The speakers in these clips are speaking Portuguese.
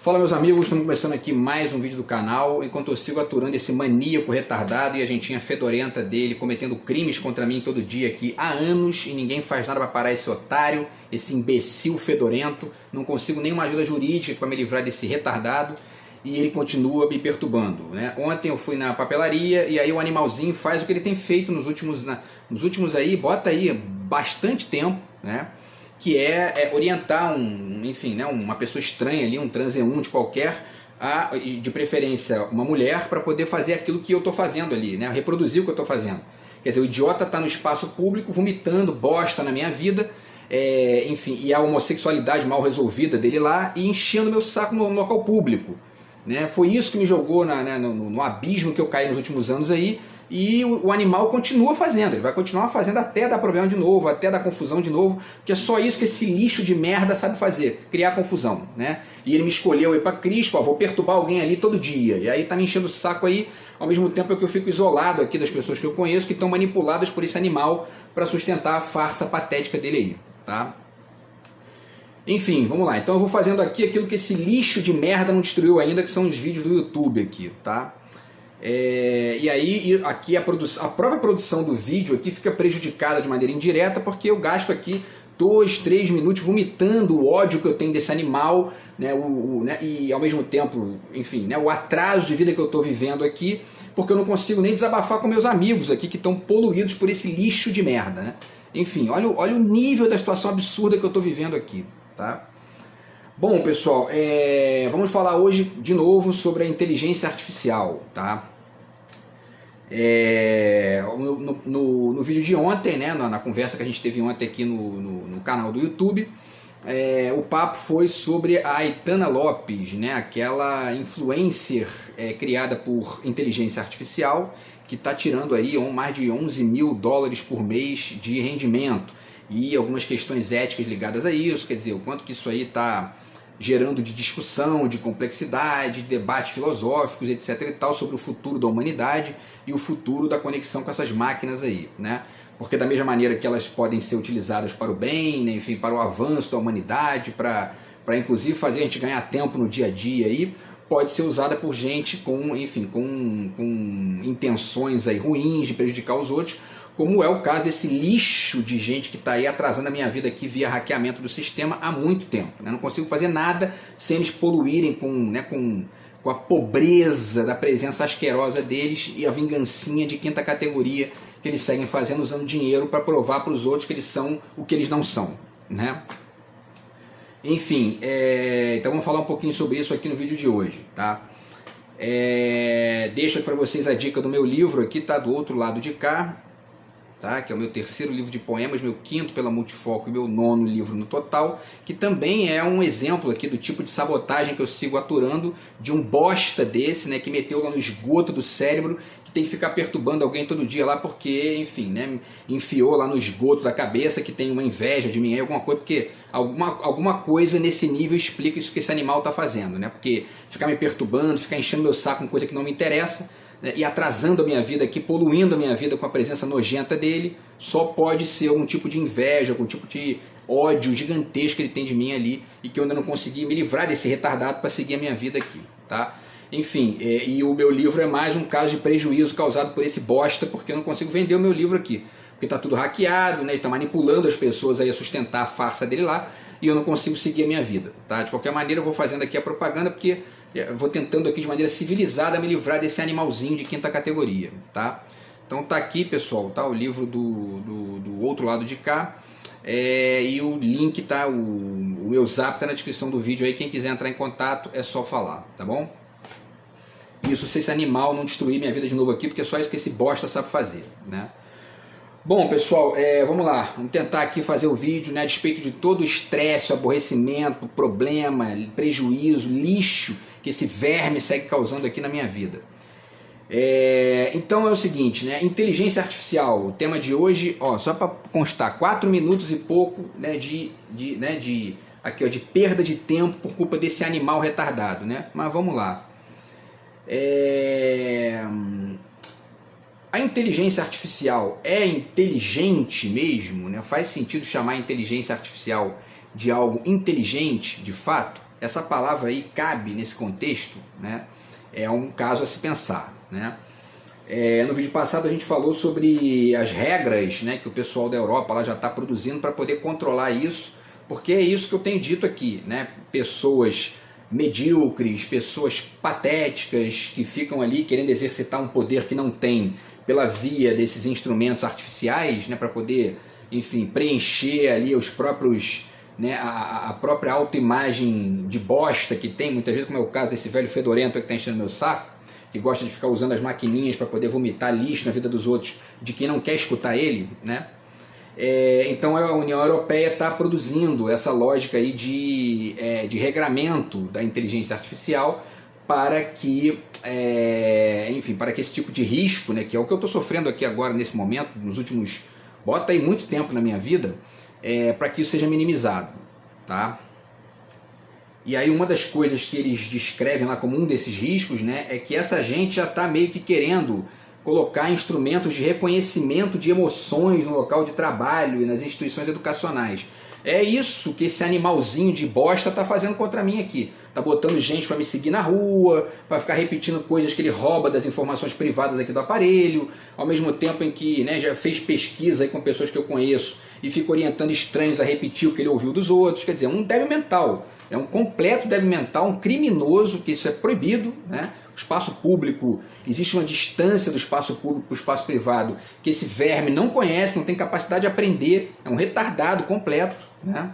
Fala meus amigos, estamos começando aqui mais um vídeo do canal. Enquanto eu sigo aturando esse maníaco retardado e a gentinha fedorenta dele cometendo crimes contra mim todo dia aqui há anos e ninguém faz nada para parar esse otário, esse imbecil fedorento. Não consigo nenhuma ajuda jurídica para me livrar desse retardado e ele continua me perturbando, né? Ontem eu fui na papelaria e aí o animalzinho faz o que ele tem feito nos últimos aí, bota aí bastante tempo, né? Que é orientar uma pessoa estranha ali, um transeunte qualquer, de preferência uma mulher, para poder fazer aquilo que eu estou fazendo ali, né? Reproduzir o que eu estou fazendo. Quer dizer, o idiota está no espaço público vomitando bosta na minha vida, e a homossexualidade mal resolvida dele lá, e enchendo meu saco no local público, né? Foi isso que me jogou no abismo que eu caí nos últimos anos aí. E o animal continua fazendo, ele vai continuar fazendo até dar problema de novo, até dar confusão de novo, porque é só isso que esse lixo de merda sabe fazer, criar confusão, né? E ele me escolheu aí pra Crispo, vou perturbar alguém ali todo dia, e aí tá me enchendo o saco aí, ao mesmo tempo que eu fico isolado aqui das pessoas que eu conheço, que estão manipuladas por esse animal para sustentar a farsa patética dele aí, tá? Enfim, vamos lá, então eu vou fazendo aqui aquilo que esse lixo de merda não destruiu ainda, que são os vídeos do YouTube aqui, tá? E aí aqui a própria produção do vídeo aqui fica prejudicada de maneira indireta, porque eu gasto aqui 2, 3 minutos vomitando o ódio que eu tenho desse animal, né, e ao mesmo tempo, enfim, né, o atraso de vida que eu estou vivendo aqui, porque eu não consigo nem desabafar com meus amigos aqui que estão poluídos por esse lixo de merda, né? Enfim, olha o nível da situação absurda que eu estou vivendo aqui, tá? Bom, pessoal, vamos falar hoje de novo sobre a inteligência artificial, tá? No vídeo de ontem, né, na conversa que a gente teve ontem aqui no canal do YouTube, o papo foi sobre a Aitana Lopes, né, aquela influencer criada por inteligência artificial que está tirando aí mais de 11 mil dólares por mês de rendimento, e algumas questões éticas ligadas a isso, quer dizer, o quanto que isso aí está gerando de discussão, de complexidade, de debates filosóficos, etc. e tal, sobre o futuro da humanidade e o futuro da conexão com essas máquinas aí, né? Porque da mesma maneira que elas podem ser utilizadas para o bem, né, enfim, para o avanço da humanidade, para inclusive fazer a gente ganhar tempo no dia a dia aí, pode ser usada por gente com intenções aí ruins de prejudicar os outros, como é o caso desse lixo de gente que está aí atrasando a minha vida aqui via hackeamento do sistema há muito tempo, né? Não consigo fazer nada sem eles poluírem com a pobreza da presença asquerosa deles e a vingancinha de quinta categoria que eles seguem fazendo, usando dinheiro para provar para os outros que eles são o que eles não são, né? Enfim, então vamos falar um pouquinho sobre isso aqui no vídeo de hoje, tá? Deixo para vocês a dica do meu livro aqui, tá do outro lado de cá, tá? Que é o meu terceiro livro de poemas, meu quinto pela Multifoco e meu nono livro no total, que também é um exemplo aqui do tipo de sabotagem que eu sigo aturando de um bosta desse, né, que meteu lá no esgoto do cérebro, que tem que ficar perturbando alguém todo dia lá porque, enfim, né, enfiou lá no esgoto da cabeça, que tem uma inveja de mim aí, alguma coisa, porque alguma coisa nesse nível explica isso que esse animal está fazendo, né? Porque ficar me perturbando, ficar enchendo meu saco com coisa que não me interessa, e atrasando a minha vida aqui, poluindo a minha vida com a presença nojenta dele, só pode ser algum tipo de inveja, algum tipo de ódio gigantesco que ele tem de mim ali, e que eu ainda não consegui me livrar desse retardado para seguir a minha vida aqui, tá? Enfim, e o meu livro é mais um caso de prejuízo causado por esse bosta, porque eu não consigo vender o meu livro aqui, porque está tudo hackeado, né? Ele está manipulando as pessoas aí a sustentar a farsa dele lá, e eu não consigo seguir a minha vida, tá? De qualquer maneira eu vou fazendo aqui a propaganda, porque eu vou tentando aqui de maneira civilizada me livrar desse animalzinho de quinta categoria, tá? Então tá aqui, pessoal, tá? O livro do outro lado de cá, e o link, tá? O meu zap tá na descrição do vídeo aí, quem quiser entrar em contato é só falar, tá bom? Isso se esse animal não destruir minha vida de novo aqui, porque é só isso que esse bosta sabe fazer, né? Bom, pessoal, vamos lá, vamos tentar aqui fazer o vídeo, né, a despeito de todo o estresse, aborrecimento, problema, prejuízo, lixo que esse verme segue causando aqui na minha vida. Então é o seguinte, né, inteligência artificial, o tema de hoje, ó, só para constar, 4 minutos e pouco, né, de perda de tempo por culpa desse animal retardado, né, mas vamos lá. A inteligência artificial é inteligente mesmo, né? Faz sentido chamar a inteligência artificial de algo inteligente, de fato? essa palavra aí cabe nesse contexto, né? É um caso a se pensar, né? No vídeo passado a gente falou sobre as regras, né, que o pessoal da Europa lá já está produzindo para poder controlar isso, porque é isso que eu tenho dito aqui, né? Pessoas medíocres, pessoas patéticas que ficam ali querendo exercitar um poder que não tem pela via desses instrumentos artificiais, né, para poder, enfim, preencher ali os próprios, né, a própria autoimagem de bosta que tem, muitas vezes, como é o caso desse velho fedorento que está enchendo meu saco, que gosta de ficar usando as maquininhas para poder vomitar lixo na vida dos outros, de quem não quer escutar ele, né? Então a União Europeia está produzindo essa lógica aí de regramento da inteligência artificial para que, enfim, para que esse tipo de risco, né, que é o que eu estou sofrendo aqui agora nesse momento, nos últimos, bota aí muito tempo na minha vida, para que isso seja minimizado, tá? E aí uma das coisas que eles descrevem lá como um desses riscos, né, é que essa gente já está meio que querendo colocar instrumentos de reconhecimento de emoções no local de trabalho e nas instituições educacionais. É isso que esse animalzinho de bosta está fazendo contra mim aqui. Está botando gente para me seguir na rua, para ficar repetindo coisas que ele rouba das informações privadas aqui do aparelho, ao mesmo tempo em que, né, já fez pesquisa aí com pessoas que eu conheço e fica orientando estranhos a repetir o que ele ouviu dos outros. Quer dizer, um débil mental. É um completo débil mental, um criminoso, que isso é proibido, né? O espaço público, existe uma distância do espaço público para o espaço privado que esse verme não conhece, não tem capacidade de aprender, é um retardado completo, né?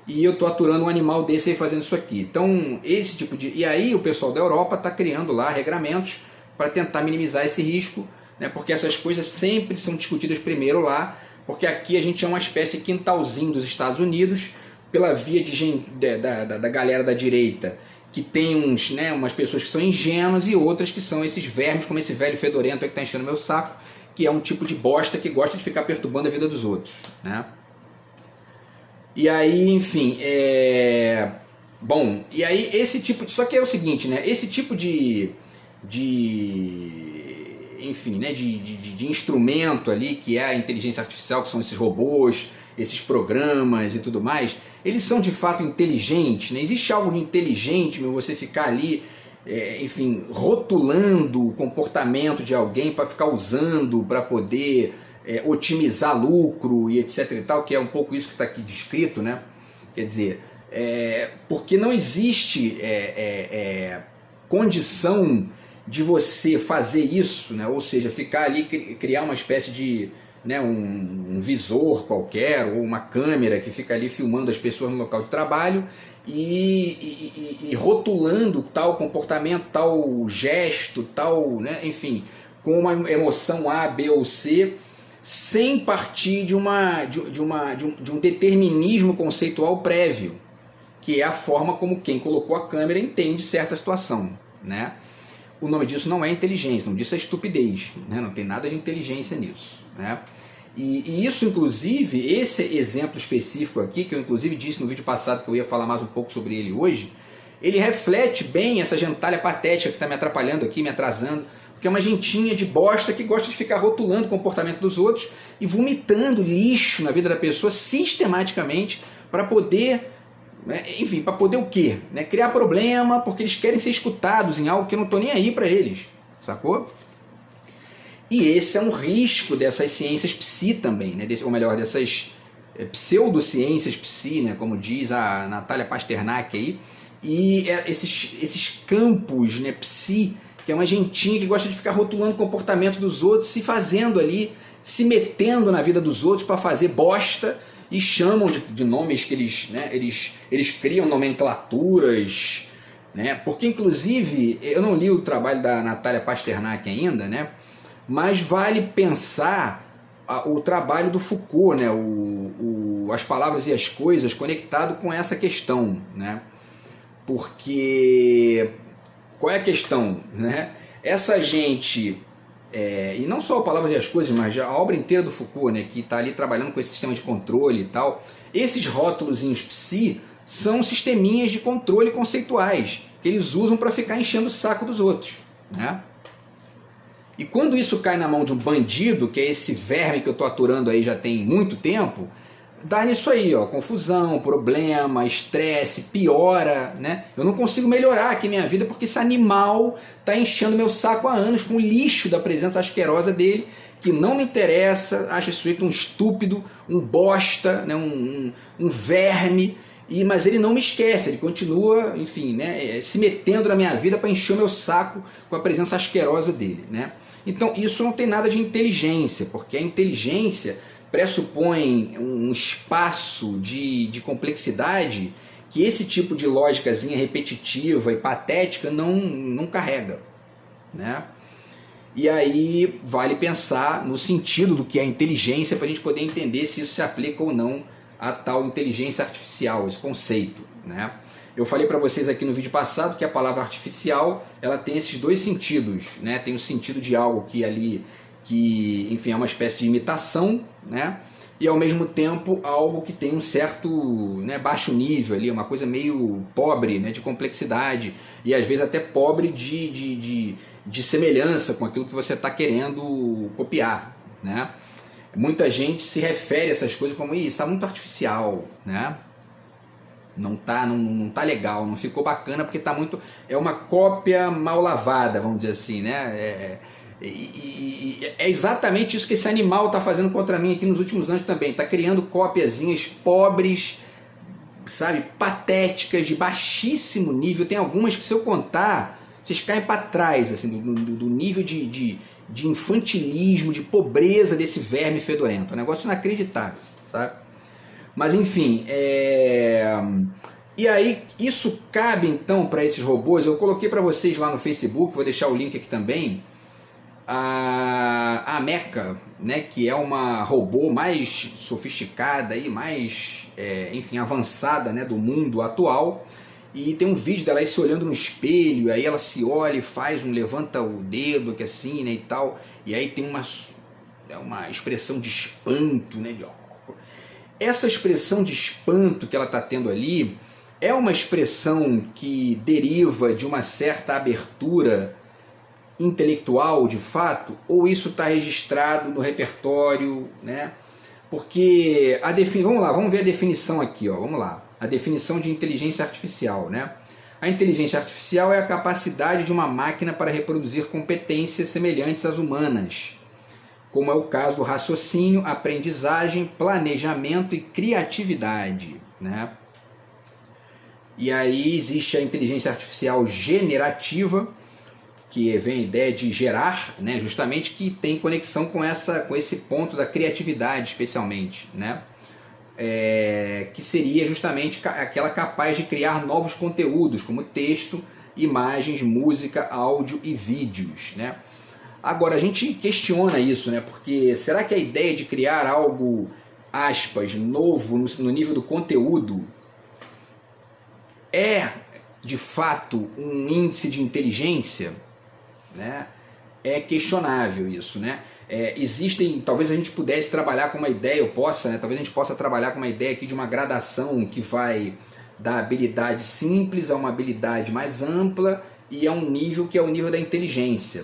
E eu estou aturando um animal desse aí fazendo isso aqui. Então, esse tipo de... E aí o pessoal da Europa está criando lá regramentos para tentar minimizar esse risco, né? Porque essas coisas sempre são discutidas primeiro lá, porque aqui a gente é uma espécie de quintalzinho dos Estados Unidos, pela via da galera da direita, que tem umas pessoas que são ingênuas e outras que são esses vermes, como esse velho fedorento aí que está enchendo meu saco, que é um tipo de bosta que gosta de ficar perturbando a vida dos outros, né? E aí, enfim, bom, e aí esse tipo... Só que é o seguinte, né? Esse tipo enfim, né, de instrumento ali, que é a inteligência artificial, que são esses robôs, esses programas e tudo mais, eles são de fato inteligentes, né? Existe algo de inteligente em você ficar ali, enfim, rotulando o comportamento de alguém para ficar usando para poder otimizar lucro e etc e tal, que é um pouco isso que está aqui descrito, né? Quer dizer, porque não existe condição de você fazer isso, né? Ou seja, ficar ali, criar uma espécie de, né, um visor qualquer ou uma câmera que fica ali filmando as pessoas no local de trabalho e rotulando tal comportamento, tal gesto, tal, né, enfim, com uma emoção A, B ou C, sem partir de um determinismo conceitual prévio, que é a forma como quem colocou a câmera entende certa situação, né? O nome disso não é inteligência, o nome disso é estupidez, né? Não tem nada de inteligência nisso, né? E isso, inclusive, esse exemplo específico aqui, que eu inclusive disse no vídeo passado que eu ia falar mais um pouco sobre ele hoje, ele reflete bem essa gentalha patética que está me atrapalhando aqui, me atrasando, porque é uma gentinha de bosta que gosta de ficar rotulando o comportamento dos outros e vomitando lixo na vida da pessoa sistematicamente para poder... enfim, para poder o quê? Né? Criar problema, porque eles querem ser escutados em algo que eu não estou nem aí para eles, sacou? E esse é um risco dessas ciências psi também, né? Ou melhor, dessas pseudociências psi, né? Como diz a Natália Pasternak aí, e esses campos, né, psi, que é uma gentinha que gosta de ficar rotulando o comportamento dos outros, se fazendo ali, se metendo na vida dos outros para fazer bosta, e chamam de nomes que eles criam nomenclaturas, né? Porque inclusive eu não li o trabalho da Natália Pasternak ainda, né? Mas vale pensar o trabalho do Foucault, né? As palavras e as coisas conectado com essa questão, né? Porque qual é a questão, né? Essa gente... e não só Palavras e as Coisas, mas a obra inteira do Foucault, né, que está ali trabalhando com esse sistema de controle e tal, esses rótulozinhos psi são sisteminhas de controle conceituais que eles usam para ficar enchendo o saco dos outros, né? E quando isso cai na mão de um bandido, que é esse verme que eu estou aturando aí já tem muito tempo, dá nisso aí, ó, confusão, problema, estresse, piora, né? Eu não consigo melhorar aqui minha vida porque esse animal tá enchendo meu saco há anos com o lixo da presença asquerosa dele, que não me interessa, acho isso aí um estúpido, um bosta, né? um verme, mas ele não me esquece, ele continua, enfim, né? se metendo na minha vida para encher o meu saco com a presença asquerosa dele, né? Então isso não tem nada de inteligência, porque a inteligência pressupõe um espaço de complexidade que esse tipo de lógicazinha repetitiva e patética não carrega, né? E aí vale pensar no sentido do que é inteligência para a gente poder entender se isso se aplica ou não a tal inteligência artificial, esse conceito, né? Eu falei para vocês aqui no vídeo passado que a palavra artificial ela tem esses dois sentidos, né? Tem o sentido de algo que enfim, é uma espécie de imitação, né? E ao mesmo tempo algo que tem um certo, né, baixo nível ali, uma coisa meio pobre, né, de complexidade e às vezes até pobre de semelhança com aquilo que você está querendo copiar, né? Muita gente se refere a essas coisas como isso está muito artificial, né? Não tá legal, não ficou bacana porque tá muito, é uma cópia mal lavada, vamos dizer assim, né? É exatamente isso que esse animal está fazendo contra mim aqui nos últimos anos também. Está criando cópiazinhas pobres, sabe, patéticas, de baixíssimo nível. Tem algumas que, se eu contar, vocês caem para trás assim, do nível de infantilismo, de pobreza desse verme fedorento. É um negócio inacreditável, sabe? Mas enfim, e aí isso cabe então para esses robôs. Eu coloquei para vocês lá no Facebook, vou deixar o link aqui também, a Mecha, né, que é uma robô mais sofisticada e mais enfim, avançada, né, do mundo atual. E tem um vídeo dela aí se olhando no espelho, aí ela se olha e faz levanta o dedo aqui assim, né, e tal, e aí tem uma expressão de espanto, né, essa expressão de espanto que ela está tendo ali é uma expressão que deriva de uma certa abertura intelectual de fato, ou isso está registrado no repertório, né? Porque vamos ver a definição aqui, ó, vamos lá. A definição de inteligência artificial, né? A inteligência artificial é a capacidade de uma máquina para reproduzir competências semelhantes às humanas, como é o caso do raciocínio, aprendizagem, planejamento e criatividade, né? E aí existe a inteligência artificial generativa, que vem a ideia de gerar, né? Justamente que tem conexão com esse ponto da criatividade, especialmente, né? Que seria justamente aquela capaz de criar novos conteúdos, como texto, imagens, música, áudio e vídeos, né? Agora, a gente questiona isso, né? Porque será que a ideia de criar algo, aspas, novo no nível do conteúdo é, de fato, um índice de inteligência? Né? É questionável isso, né? Talvez a gente pudesse trabalhar com uma ideia, né? Talvez a gente possa trabalhar com uma ideia aqui de uma gradação que vai da habilidade simples a uma habilidade mais ampla e a um nível que é o nível da inteligência,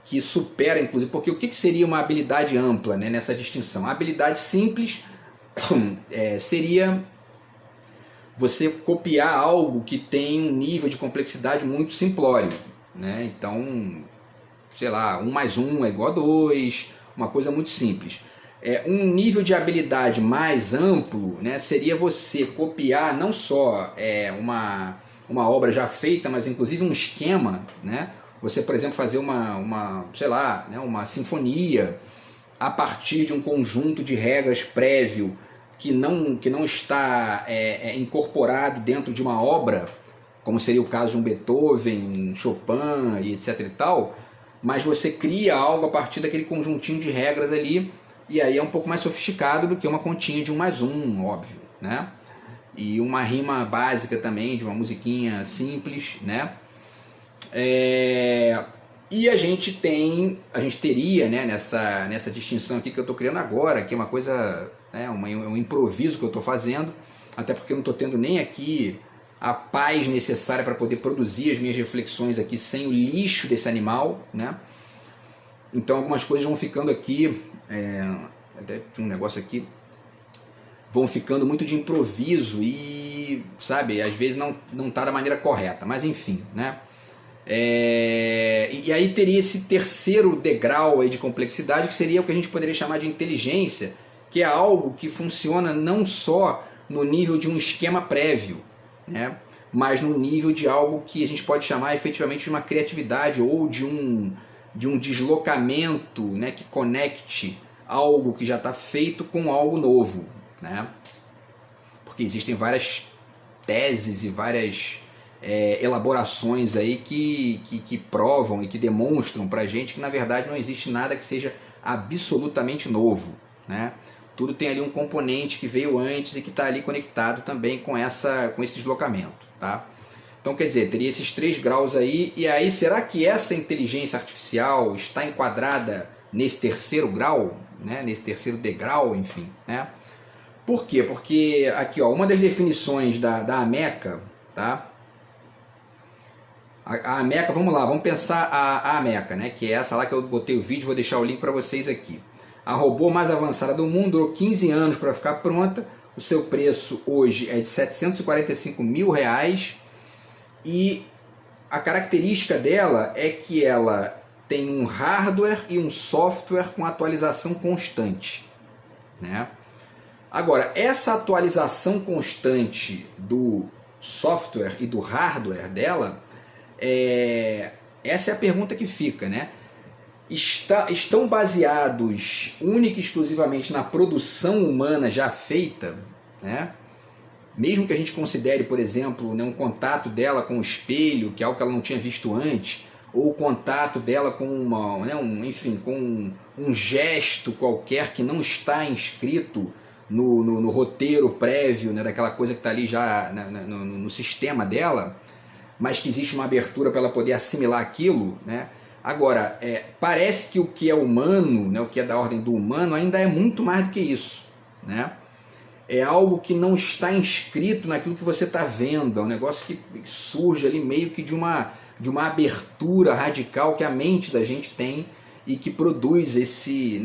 que supera, inclusive, porque o que seria uma habilidade ampla, né, nessa distinção? A habilidade simples seria você copiar algo que tem um nível de complexidade muito simplório, né? Então, sei lá, 1 mais 1 é igual a 2, uma coisa muito simples. Um nível de habilidade mais amplo, né, seria você copiar não só uma obra já feita, mas inclusive um esquema, né? Você, por exemplo, fazer sei lá, né, uma sinfonia a partir de um conjunto de regras prévio que não está incorporado dentro de uma obra, como seria o caso de um Beethoven, um Chopin e etc e tal, mas você cria algo a partir daquele conjuntinho de regras ali, e aí é um pouco mais sofisticado do que uma continha de 1 mais 1, óbvio, né? E uma rima básica também, de uma musiquinha simples, né? E a gente teria, né, nessa distinção aqui que eu estou criando agora, que é uma coisa, né, um improviso que eu estou fazendo, até porque eu não estou tendo nem aqui a paz necessária para poder produzir as minhas reflexões aqui sem o lixo desse animal, né? Então algumas coisas vão ficando aqui, até tinha um negócio aqui, vão ficando muito de improviso e, sabe, às vezes não tá da maneira correta, mas enfim, né? E aí teria esse terceiro degrau aí de complexidade, que seria o que a gente poderia chamar de inteligência, que é algo que funciona não só no nível de um esquema prévio, né? Mas no nível de algo que a gente pode chamar efetivamente de uma criatividade ou de um deslocamento, né, que conecte algo que já está feito com algo novo, né? Porque existem várias teses e várias elaborações aí que provam e que demonstram para a gente que na verdade não existe nada que seja absolutamente novo, né? Tudo tem ali um componente que veio antes e que está ali conectado também com esse deslocamento, tá? Então, quer dizer, teria esses 3 graus aí, e aí será que essa inteligência artificial está enquadrada nesse terceiro grau, né? Nesse terceiro degrau, enfim, né? Por quê? Porque aqui, ó, uma das definições da Ameca, tá? A Ameca, vamos lá, vamos pensar a Ameca, né? Que é essa lá que eu botei o vídeo, vou deixar o link para vocês aqui. A robô mais avançada do mundo, durou 15 anos para ficar pronta, o seu preço hoje é de R$745 mil, e a característica dela é que ela tem um hardware e um software com atualização constante, né? Agora, essa atualização constante do software e do hardware dela, essa é a pergunta que fica, né? Estão baseados única e exclusivamente na produção humana já feita, né? Mesmo que a gente considere, por exemplo, né, um contato dela com o espelho, que é algo que ela não tinha visto antes, ou o contato dela com com um gesto qualquer que não está inscrito no roteiro prévio, né, daquela coisa que está ali já, né, no sistema dela, mas que existe uma abertura para ela poder assimilar aquilo, né? Agora, parece que o que é humano, né, o que é da ordem do humano, ainda é muito mais do que isso, né? É algo que não está inscrito naquilo que você está vendo, é um negócio que surge ali meio que de uma abertura radical que a mente da gente tem e que produz esse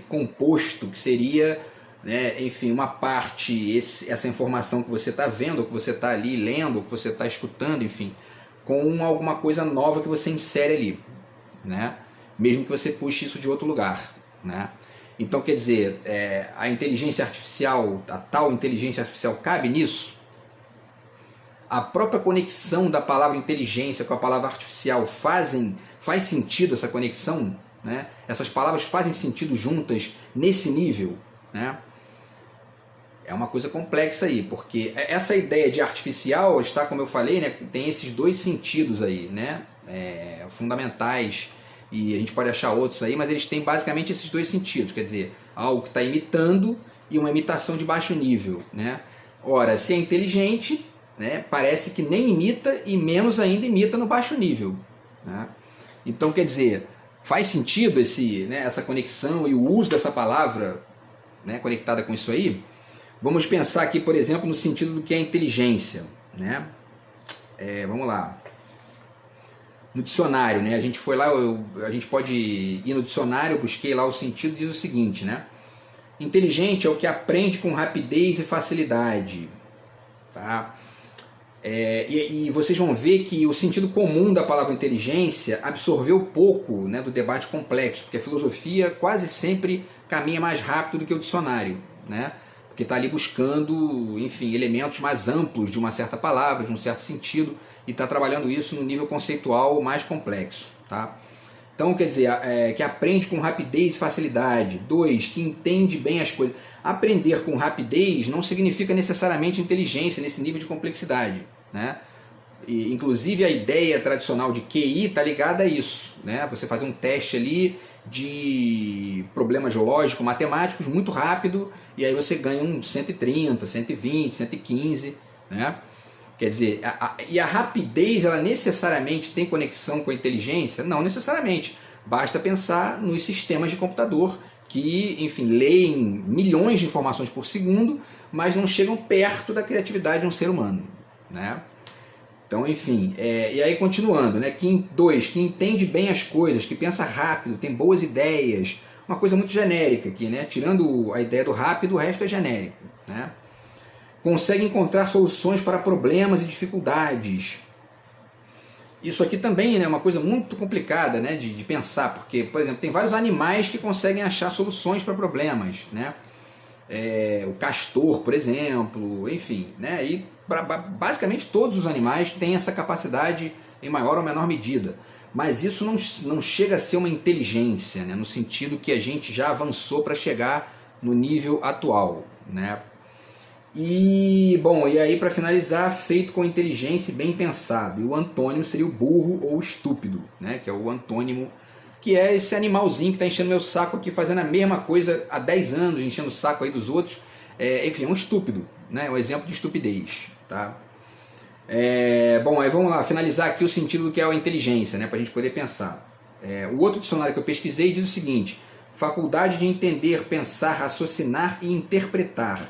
composto que seria, né, enfim, uma parte, essa informação que você está vendo, ou que você está ali lendo, ou que você está escutando, enfim, com alguma coisa nova que você insere ali, né? Mesmo que você puxe isso de outro lugar, né? Então, quer dizer, a inteligência artificial, a tal inteligência artificial cabe nisso? A própria conexão da palavra inteligência com a palavra artificial faz sentido essa conexão, né? Essas palavras fazem sentido juntas nesse nível, né? É uma coisa complexa aí, porque essa ideia de artificial está, como eu falei, né, tem esses 2 sentidos aí, né, fundamentais, e a gente pode achar outros aí, mas eles têm basicamente esses 2 sentidos, quer dizer, algo que está imitando e uma imitação de baixo nível, né? Ora, se é inteligente, né, parece que nem imita e menos ainda imita no baixo nível, né? Então, quer dizer, faz sentido essa conexão e o uso dessa palavra, né, conectada com isso aí? Vamos pensar aqui, por exemplo, no sentido do que é inteligência, né? Vamos lá. No dicionário, né? A gente foi lá, a gente pode ir no dicionário, eu busquei lá o sentido, diz o seguinte, né? Inteligente é o que aprende com rapidez e facilidade, tá? E vocês vão ver que o sentido comum da palavra inteligência absorveu pouco, né, do debate complexo, porque a filosofia quase sempre caminha mais rápido do que o dicionário, né? Porque está ali buscando, enfim, elementos mais amplos de uma certa palavra, de um certo sentido, e está trabalhando isso no nível conceitual mais complexo, tá? Então, quer dizer, que aprende com rapidez e facilidade. 2, que entende bem as coisas. Aprender com rapidez não significa necessariamente inteligência nesse nível de complexidade, né? E, inclusive, a ideia tradicional de QI está ligada a isso, né? Você fazer um teste ali de problemas lógicos, matemáticos, muito rápido, e aí você ganha um 130, 120, 115, né? Quer dizer, a rapidez, ela necessariamente tem conexão com a inteligência? Não necessariamente. Basta pensar nos sistemas de computador que, enfim, leem milhões de informações por segundo, mas não chegam perto da criatividade de um ser humano, né? Então, enfim, e aí continuando, né? 2, que entende bem as coisas, que pensa rápido, tem boas ideias, uma coisa muito genérica aqui, né? Tirando a ideia do rápido, o resto é genérico, né? Consegue encontrar soluções para problemas e dificuldades. Isso aqui também, né, é uma coisa muito complicada, né, de pensar, porque, por exemplo, tem vários animais que conseguem achar soluções para problemas, né? O castor, por exemplo, enfim, né? E basicamente todos os animais têm essa capacidade em maior ou menor medida. Mas isso não chega a ser uma inteligência, né? No sentido que a gente já avançou para chegar no nível atual, né? E, bom, e aí para finalizar, feito com inteligência e bem pensado. E o antônimo seria o burro ou estúpido, né? Que é o antônimo, que é esse animalzinho que está enchendo meu saco aqui, fazendo a mesma coisa há 10 anos, enchendo o saco aí dos outros. Enfim, é um estúpido, né? Um exemplo de estupidez, tá? Bom, aí vamos lá, finalizar aqui o sentido do que é a inteligência, né? Para a gente poder pensar. O outro dicionário que eu pesquisei diz o seguinte: faculdade de entender, pensar, raciocinar e interpretar.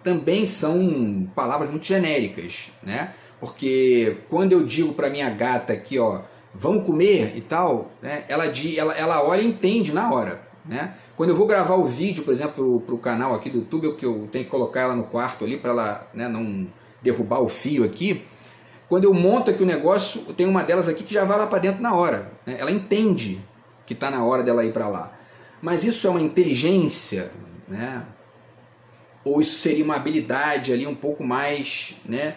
Também são palavras muito genéricas, né? Porque quando eu digo para minha gata aqui, ó, vamos comer e tal, né? Ela olha e entende na hora, né? Quando eu vou gravar o vídeo, por exemplo, para o canal aqui do YouTube, eu tenho que colocar ela no quarto ali para ela, né, não derrubar o fio aqui. Quando eu monto aqui o negócio, tem uma delas aqui que já vai lá para dentro na hora, né? Ela entende que está na hora dela ir para lá. Mas isso é uma inteligência, né? Ou isso seria uma habilidade ali um pouco mais, né,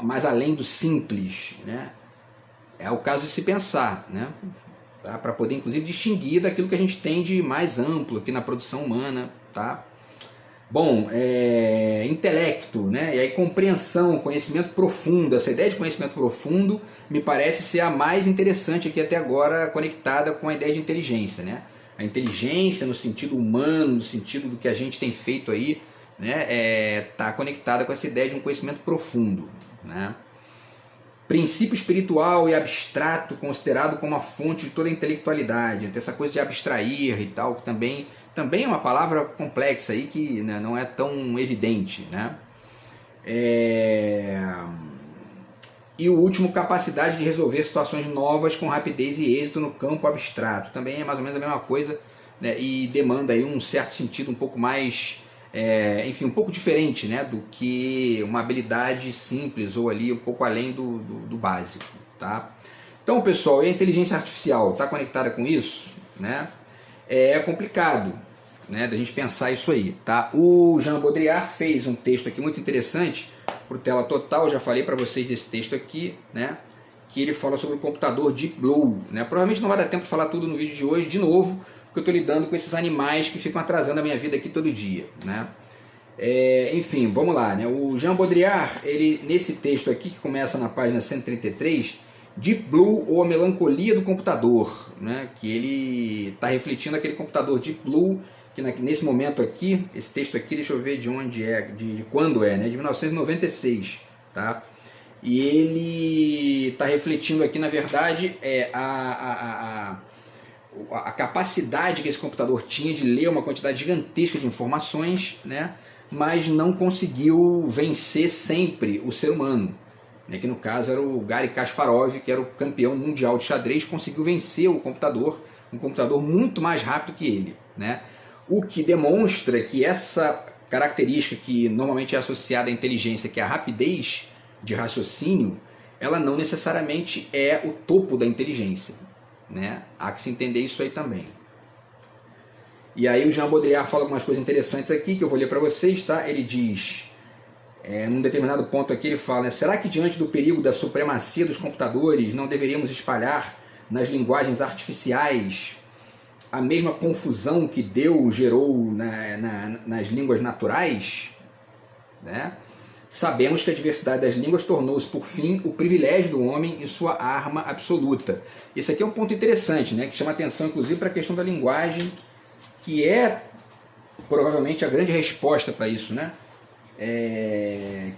mais além do simples, né? É o caso de se pensar, né? Tá? Para poder inclusive distinguir daquilo que a gente tem de mais amplo aqui na produção humana, tá? Bom, intelecto, né? E aí compreensão, conhecimento profundo. Essa ideia de conhecimento profundo me parece ser a mais interessante aqui até agora, conectada com a ideia de inteligência, né? A inteligência no sentido humano, no sentido do que a gente tem feito aí, né? Tá conectada com essa ideia de um conhecimento profundo, né? Princípio espiritual e abstrato considerado como a fonte de toda a intelectualidade. Então, essa coisa de abstrair e tal, que também é uma palavra complexa aí que, né, não é tão evidente, né? E o último, capacidade de resolver situações novas com rapidez e êxito no campo abstrato. Também é mais ou menos a mesma coisa, né? E demanda aí um certo sentido um pouco mais, enfim, um pouco diferente, né, do que uma habilidade simples ou ali um pouco além do básico, tá? Então, pessoal, e a inteligência artificial está conectada com isso, né? É complicado, né, da gente pensar isso aí, tá? O Jean Baudrillard fez um texto aqui muito interessante para o Tela Total, já falei para vocês desse texto aqui, né, que ele fala sobre o computador Deep Blue, né? Provavelmente não vai dar tempo de falar tudo no vídeo de hoje, de novo, porque eu estou lidando com esses animais que ficam atrasando a minha vida aqui todo dia, né? Enfim, vamos lá, né? O Jean Baudrillard, ele, nesse texto aqui, que começa na página 133, Deep Blue ou a melancolia do computador, né? Que ele está refletindo aquele computador Deep Blue, que nesse momento aqui, esse texto aqui, deixa eu ver de onde é, de quando é, né? De 1996, tá? E ele está refletindo aqui, na verdade, a capacidade que esse computador tinha de ler uma quantidade gigantesca de informações, né? Mas não conseguiu vencer sempre o ser humano, né? Que no caso era o Garry Kasparov, que era o campeão mundial de xadrez, conseguiu vencer o computador, um computador muito mais rápido que ele, né? O que demonstra que essa característica que normalmente é associada à inteligência, que é a rapidez de raciocínio, ela não necessariamente é o topo da inteligência, né? Há que se entender isso aí também. E aí o Jean Baudrillard fala algumas coisas interessantes aqui, que eu vou ler para vocês, tá? Ele diz, num determinado ponto aqui, ele fala, né, será que diante do perigo da supremacia dos computadores não deveríamos espalhar nas linguagens artificiais a mesma confusão que Deus gerou nas línguas naturais, né? Sabemos que a diversidade das línguas tornou-se, por fim, o privilégio do homem e sua arma absoluta. Esse aqui é um ponto interessante, né? Que chama atenção, inclusive, para a questão da linguagem, que é provavelmente a grande resposta para isso, né?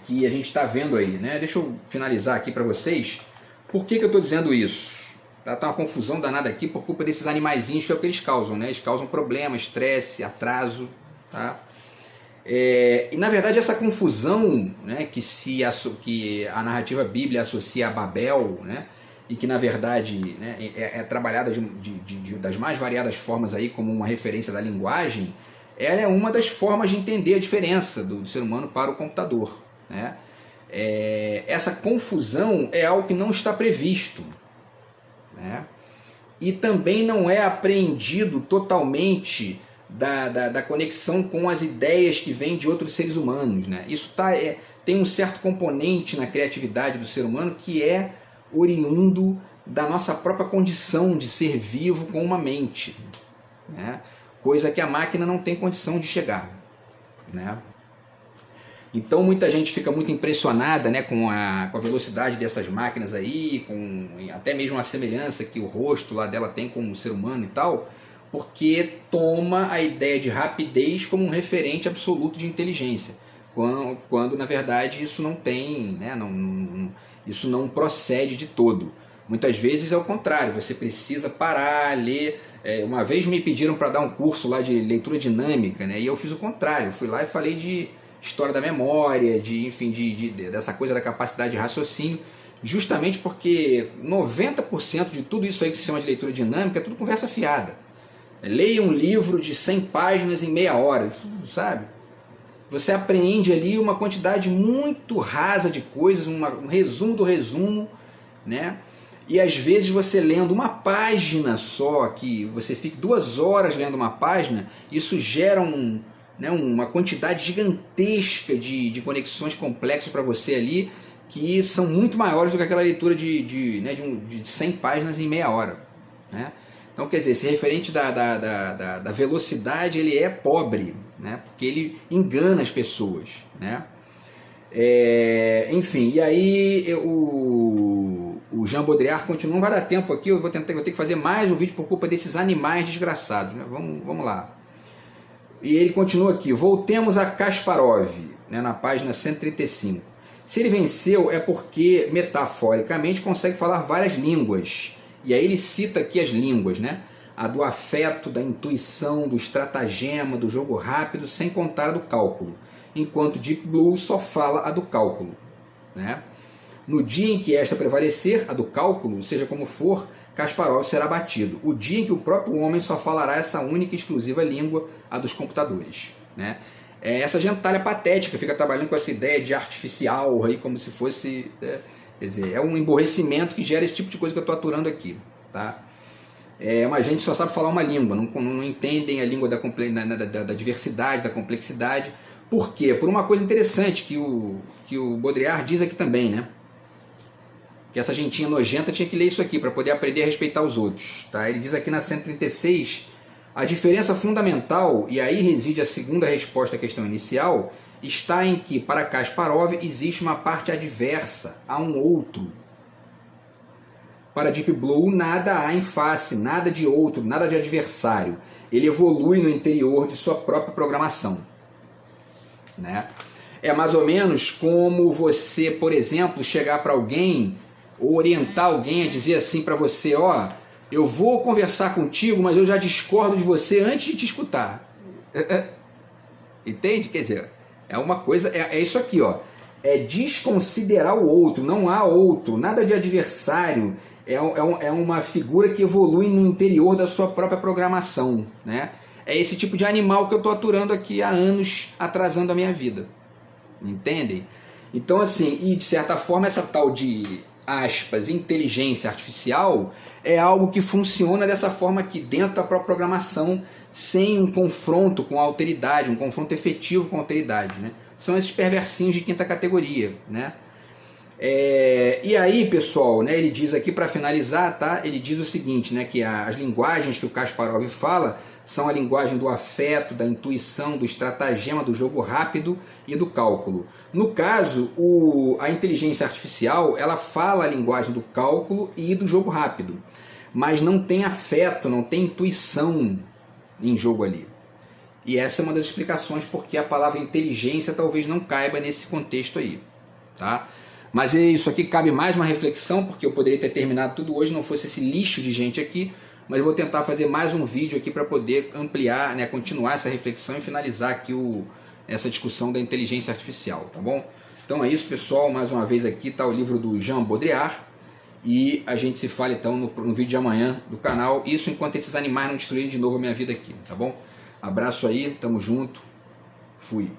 Que a gente está vendo aí, né? Deixa eu finalizar aqui para vocês. Por que eu estou dizendo isso? Está uma confusão danada aqui por culpa desses animaizinhos, que é o que eles causam, né? Eles causam problemas, estresse, atraso, tá? E na verdade essa confusão, né, que a narrativa bíblica associa a Babel, né, e que na verdade, né, é trabalhada das mais variadas formas aí como uma referência da linguagem, ela é uma das formas de entender a diferença do ser humano para o computador, né? Essa confusão é algo que não está previsto, né? E também não é apreendido totalmente da conexão com as ideias que vêm de outros seres humanos, né? Isso tem um certo componente na criatividade do ser humano que é oriundo da nossa própria condição de ser vivo com uma mente, né? Coisa que a máquina não tem condição de chegar, né? Então muita gente fica muito impressionada, né, com a velocidade dessas máquinas aí, com até mesmo a semelhança que o rosto lá dela tem com o ser humano e tal, porque toma a ideia de rapidez como um referente absoluto de inteligência, quando na verdade isso não tem, né, isso não procede de todo. Muitas vezes é o contrário, você precisa parar, ler. Uma vez me pediram para dar um curso lá de leitura dinâmica, né, e eu fiz o contrário, eu fui lá e falei de história da memória, enfim, dessa coisa da capacidade de raciocínio, justamente porque 90% de tudo isso aí que se chama de leitura dinâmica é tudo conversa fiada. Leia um livro de 100 páginas em meia hora, sabe? Você apreende ali uma quantidade muito rasa de coisas, um resumo do resumo, né? E às vezes você lendo uma página só, que você fique 2 horas lendo uma página, isso gera uma quantidade gigantesca de conexões complexas para você ali, que são muito maiores do que aquela leitura de 100 páginas em meia hora, né? Então, quer dizer, esse referente da velocidade, ele é pobre, né? Porque ele engana as pessoas, né? Enfim, e aí o Jean Baudrillard continua, não vai dar tempo aqui, eu vou ter que fazer mais um vídeo por culpa desses animais desgraçados, né? Vamos lá. E ele continua aqui, voltemos a Kasparov, né, na página 135. Se ele venceu é porque, metaforicamente, consegue falar várias línguas. E aí ele cita aqui as línguas, né? A do afeto, da intuição, do estratagema, do jogo rápido, sem contar a do cálculo. Enquanto Deep Blue só fala a do cálculo, né? No dia em que esta prevalecer, a do cálculo, seja como for, Kasparov será batido. O dia em que o próprio homem só falará essa única e exclusiva língua, a dos computadores, né? Essa gentalha patética fica trabalhando com essa ideia de artificial aí, como se fosse, quer dizer, é um emborrecimento que gera esse tipo de coisa que eu estou aturando aqui, tá? Mas a gente só sabe falar uma língua, não entendem a língua da diversidade, da complexidade. Por quê? Por uma coisa interessante que o Baudrillard diz aqui também, né? Que essa gentinha nojenta tinha que ler isso aqui para poder aprender a respeitar os outros, tá? Ele diz aqui na 136, a diferença fundamental, e aí reside a segunda resposta à questão inicial, está em que, para Kasparov, existe uma parte adversa a um outro. Para Deep Blue, nada há em face, nada de outro, nada de adversário. Ele evolui no interior de sua própria programação, né? É mais ou menos como você, por exemplo, chegar para alguém, ou orientar alguém a dizer assim para você, ó, eu vou conversar contigo, mas eu já discordo de você antes de te escutar. Entende? Quer dizer, é uma coisa, é isso aqui, ó. É desconsiderar o outro, não há outro, nada de adversário. É uma figura que evolui no interior da sua própria programação, né? É esse tipo de animal que eu estou aturando aqui há anos, atrasando a minha vida. Entendem? Então, assim, e de certa forma, essa tal de, aspas, inteligência artificial é algo que funciona dessa forma aqui, dentro da própria programação, sem um confronto com a alteridade, um confronto efetivo com a alteridade, né? São esses perversinhos de quinta categoria, né? E aí, pessoal, né, ele diz aqui, para finalizar, tá? Ele diz o seguinte, né, que as linguagens que o Kasparov fala são a linguagem do afeto, da intuição, do estratagema, do jogo rápido e do cálculo. No caso, a inteligência artificial, ela fala a linguagem do cálculo e do jogo rápido, mas não tem afeto, não tem intuição em jogo ali. E essa é uma das explicações porque a palavra inteligência talvez não caiba nesse contexto aí, tá? Mas isso aqui cabe mais uma reflexão, porque eu poderia ter terminado tudo hoje, não fosse esse lixo de gente aqui, mas eu vou tentar fazer mais um vídeo aqui para poder ampliar, né, continuar essa reflexão e finalizar aqui essa discussão da inteligência artificial, tá bom? Então é isso, pessoal, mais uma vez aqui está o livro do Jean Baudrillard, E a gente se fala então no vídeo de amanhã do canal. Isso enquanto esses animais não destruírem de novo a minha vida aqui, tá bom? Abraço aí, tamo junto. Fui.